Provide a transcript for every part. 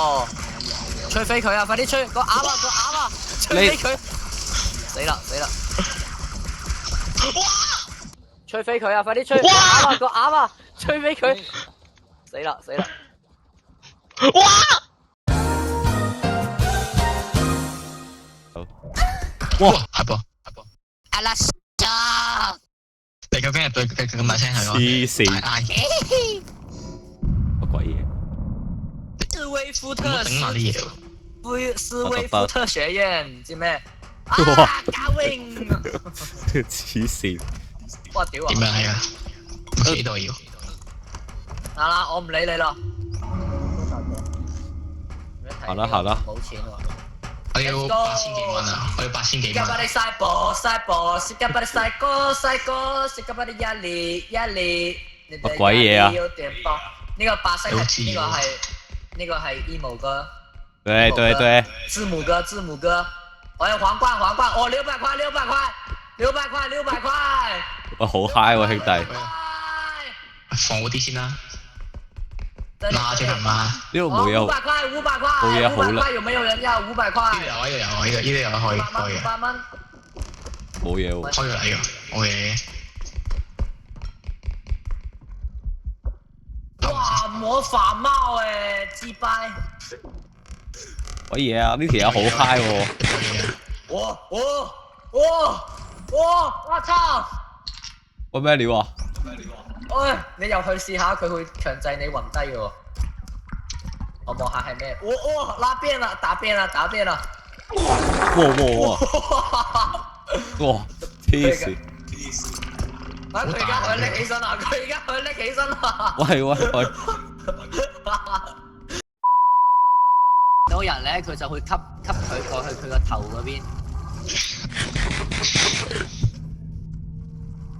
哦，吹飛佢啊！快啲吹個鴨啊！個鴨啊！吹飛佢！死啦死啦！吹飛佢啊！快啲吹個鴨啊！個鴨啊！吹飛佢！死啦死啦！哇！係噃，阿拉斯加，你究竟係對咁大聲係我？黐線，乜鬼嘢？斯威夫特頂埋啲嘢喎。斯威夫特學院知咩？啊！嘉榮，黐線，哇屌啊！點樣係啊？幾度要？嗱啦，我唔理你咯。行啦行啦，冇錢喎。我要8000幾蚊啊！我要8000幾蚊。Sikapari cyber，Sikapari cycle，Sikapari 乜鬼嘢啊？呢個白色係呢個係 emo 哥。對對對。字母哥，我要皇冠，哦600塊。哇，好 high 喎兄弟！放好啲先啦。拿出嚟嘛？呢度冇嘢。500塊，冇嘢好啦。有沒有人要500塊？呢度有啊，呢度有可以嘅。500蚊。冇嘢喎。開咗嚟㗎，冇嘢。哇！魔法帽誒，自拜。鬼嘢啊！呢條友好 high 喎。我操！喂咩料啊？喂，你入去試下，佢會強制你暈低嘅喎。我望下係咩？拉邊啦，打邊啦。哇！黐線！佢而家可以拎起身啦！喂！有人咧，佢就會吸佢過去佢個頭嗰邊，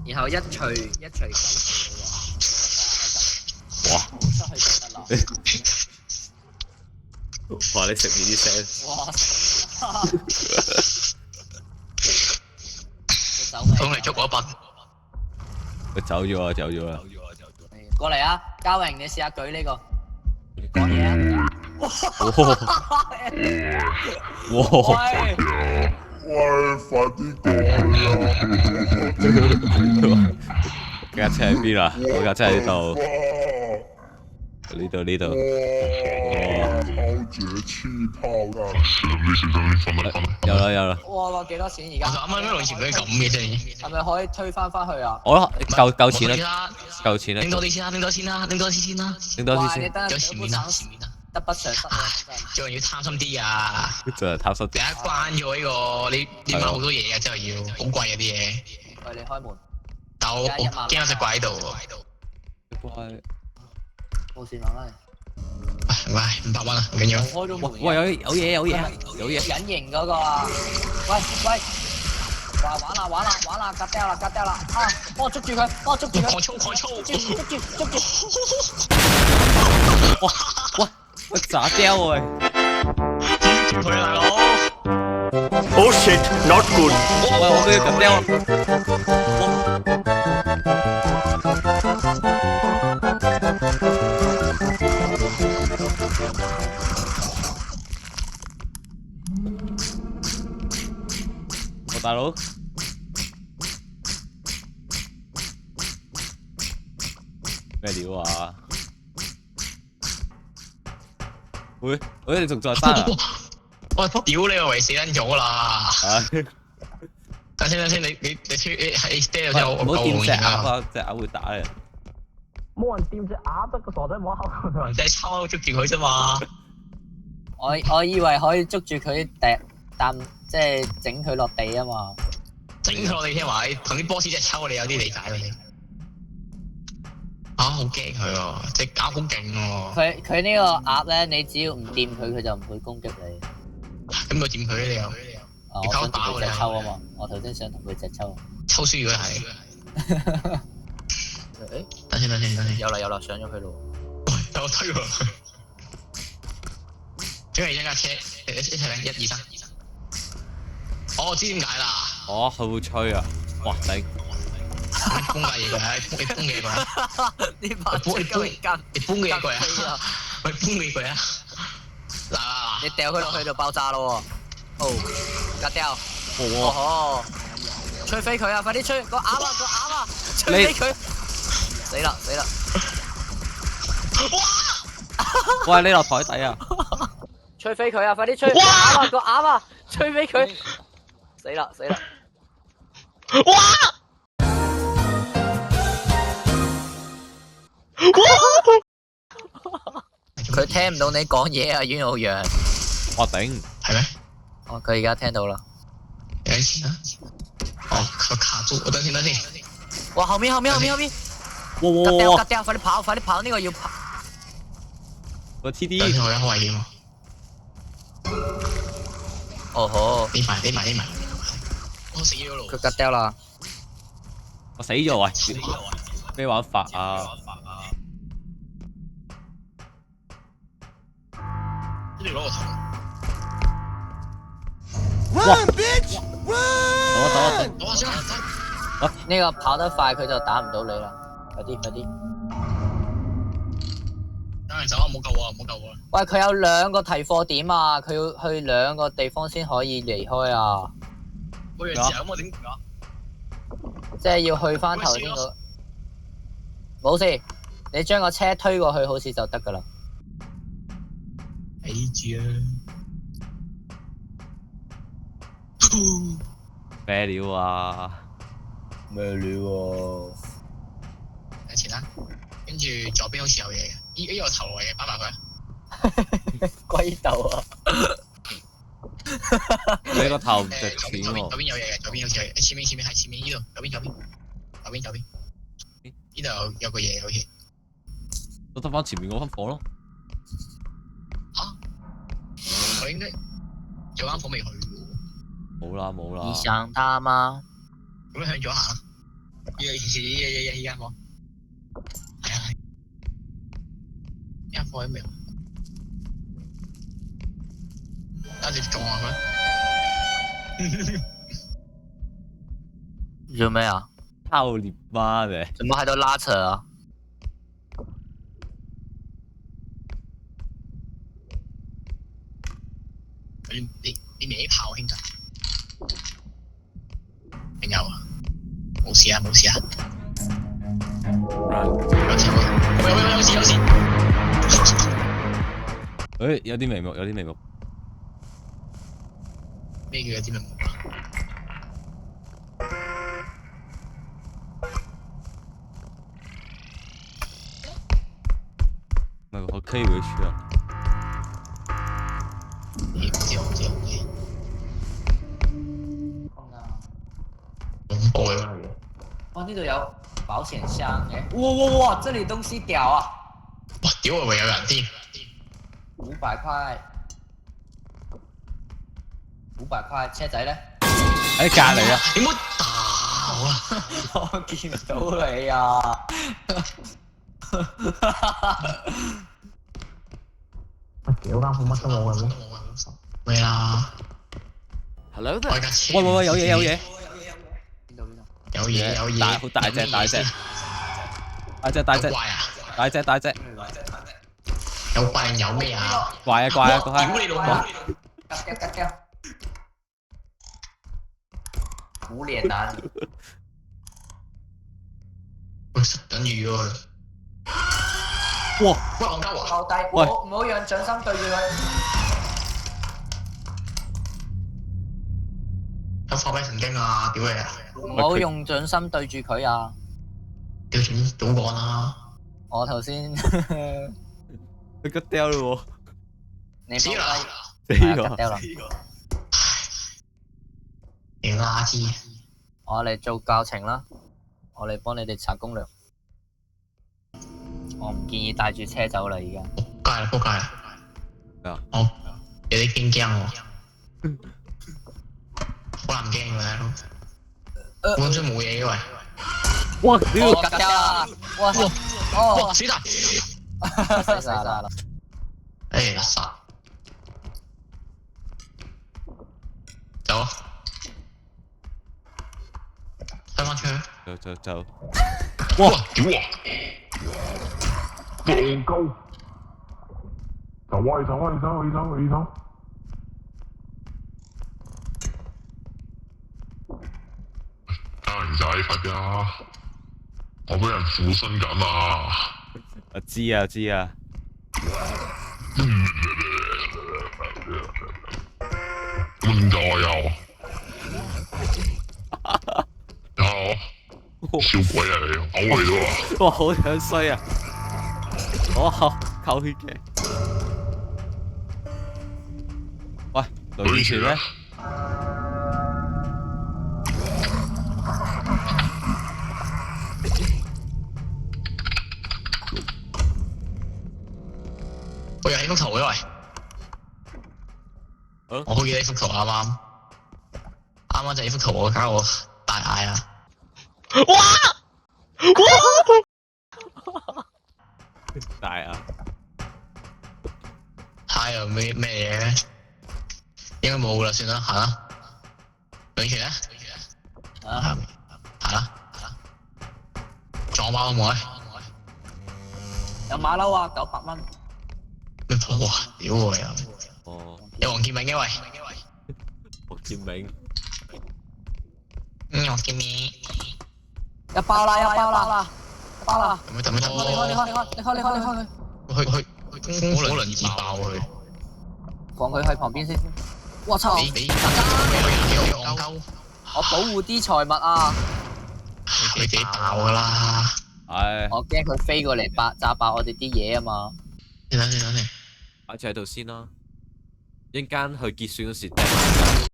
然後一錘哇！出去就得啦。哇！你食面啲聲。哇！放嚟捉我一筆。佢走咗啦。過嚟啊，嘉榮，你試下舉呢個。講嘢啊！喂，快啲講啦！架車喺邊啊？我架車喺呢度。呢度。哇！拋住氣泡㗎！有啦。哇！幾多錢而家？啱啱咩以前佢咁嘅啫。係咪可以推翻去啊？我夠錢啦，夠錢啦。拎多啲先啦。拎多啲先。有前面啊！得不償失啊！做人要貪心啲啊！就係貪心啲。第一關咗呢個，你買好多嘢啊，之後要好貴啊啲嘢。喂，你開門。但我驚有隻鬼喺度喎。乖。冇事慢慢嚟。喂，500蚊啊，唔緊要。開咗門。喂，有嘢。隱形嗰個啊！喂！玩啦！夾掉啦！啊！幫我捉住佢！狂操！捉住！喂，炸雕喂！佢大佬。Oh shit, not good！喂，我都要夾雕。大佬，咩料啊？喂，你仲在生啊？我屌你個為死撚咗啦！等先，你喺 stay 度唔好掂隻鴨啊！隻鴨會打你。冇人掂隻鴨，得個傻仔摸口。就係抄捉住佢啫嘛！我以為可以捉住佢啖，即係整佢落地啊嘛。整佢落地添話，同啲 boss 隻抽你有啲理解嘅。好驚佢喎，隻鴨好勁喎。佢呢個鴨咧，你只要唔掂佢，佢就唔會攻擊你。咁佢掂佢咧？你又？我想同佢隻抽啊嘛，我頭先想同佢隻抽。抽輸佢係。等先。有啦，上咗佢咯。有推喎。準備一架車，一齊1、2、3。我知點解啦。佢會吹啊！哇頂！搬架嘢過嚟，你搬嘢過嚟。呢把車夠勁。你搬嘢過嚟啊！喂，搬嘢過嚟啊！你掉佢落去就爆炸咯喎！哦，格掉！哦，吹飛佢啊！快啲吹個鴨啊！吹飛佢！死啦！喂，你落台底啊！吹飛佢啊！快啲吹！個鴨啊！吹飛佢！死啦！佢聽唔到你講嘢啊，袁浩洋。我頂，係咩？哦，佢而家聽到啦。有啲錢啊！哦，佢卡住，我等先。哇，後面！哇！格掉！快啲跑！呢個要跑。個 TD，等先，我有好危險喎！哦好，匿埋，我死咗咯！佢格掉啦。我死咗喂！咩玩法啊？呢條攞個頭。哇！等我先。呢個跑得快，佢就打唔到你啦。快啲！等人走啊！唔好救我！喂，佢有2個提貨點啊，佢要去2個地方先可以離開啊。冇嘢事啊！咁我點搞？即係要去翻頭先個。冇事，你將個車推過去好似就得噶啦。睇住啊！咩料啊？咩料啊？睇前啦，跟住左邊好似有嘢嘅，呢個頭嚟嘅，擺埋佢。龜豆啊！你個頭唔值錢左喎。邊有嘢嘅，左邊好似有嘢。前面係前面呢度，左邊。呢度有個嘢好似。我得翻前面嗰間房咯。我應該有間房未去喎。冇啦。你想他嗎？咁樣向左行。呢間房。係啊。呢間房都未去。單直撞啊佢。做咩啊？操你媽嘅！怎麼喺度拉扯啊？你未跑兄弟？邊有啊？冇事啊！有事！誒，有啲眉目。咩叫有啲眉目啊？唔係我可以回去啊。唔知。恐怖啊！哇，呢度有保險箱嘅。哇！這裡東西屌啊！哇！屌啊！會有人添。500塊，車仔咧？喺隔離啊！你唔好打我啊！我見唔到你啊！屌間房乜都冇嘅咩？咩啦 Hello 我而家黐喂，有嘢。邊度？有嘢，好大隻，有怪啊！有怪定有咩啊？怪啊！屌你老母！格掉！無臉男。喂，食緊魚喎！哇！喂，戇鳩啊！後低，喂唔好讓掌心對住佢。有發咩神經啊！屌你啊！唔好用掌心對住佢啊！屌轉早講啦！我頭先你吉掉咯你死啦！喎！格掉啦！你垃圾！我嚟做教程啦，我嚟幫你哋查攻略。我唔建議帶住車走啦，而家。仆街啦！我有啲驚喎，好難驚㗎大佬。本身冇嘢嘅喂。哇！屌！格掉啦！哇！哦，死啦！死晒啦！誒，垃圾！走啊！開返出去！走！哇！屌啊！戇鳩！走！家人仔快啲啊！我俾人附身緊啊！我知啊知啊，咁點解我有？笑鬼啊你！嘔你咗啊！哇好樣衰啊！哇扣血嘅，喂女拳咩？我又起幅圖嘅喂，我好記得呢幅圖啱啱就呢幅圖我搞我大嗌啊！大啊！太陽咩嘢？應該冇啦，算啦，行啦。女拳咧？行啦，撞馬都冇咧。有馬騮啊，900蚊。咩鋪啊？屌我又！哦，有黃建明嘅喂。黃建明，黃建明。一包啦，包啦。等咩？你開。去可能自爆佢。放佢去旁邊先。我操！你戇鳩，我保護啲財物啊！佢自己爆噶啦。唉，我驚佢飛過嚟炸爆我哋啲嘢啊嘛。你等先。擺住喺度先啦，一陣間去結算嗰時掟。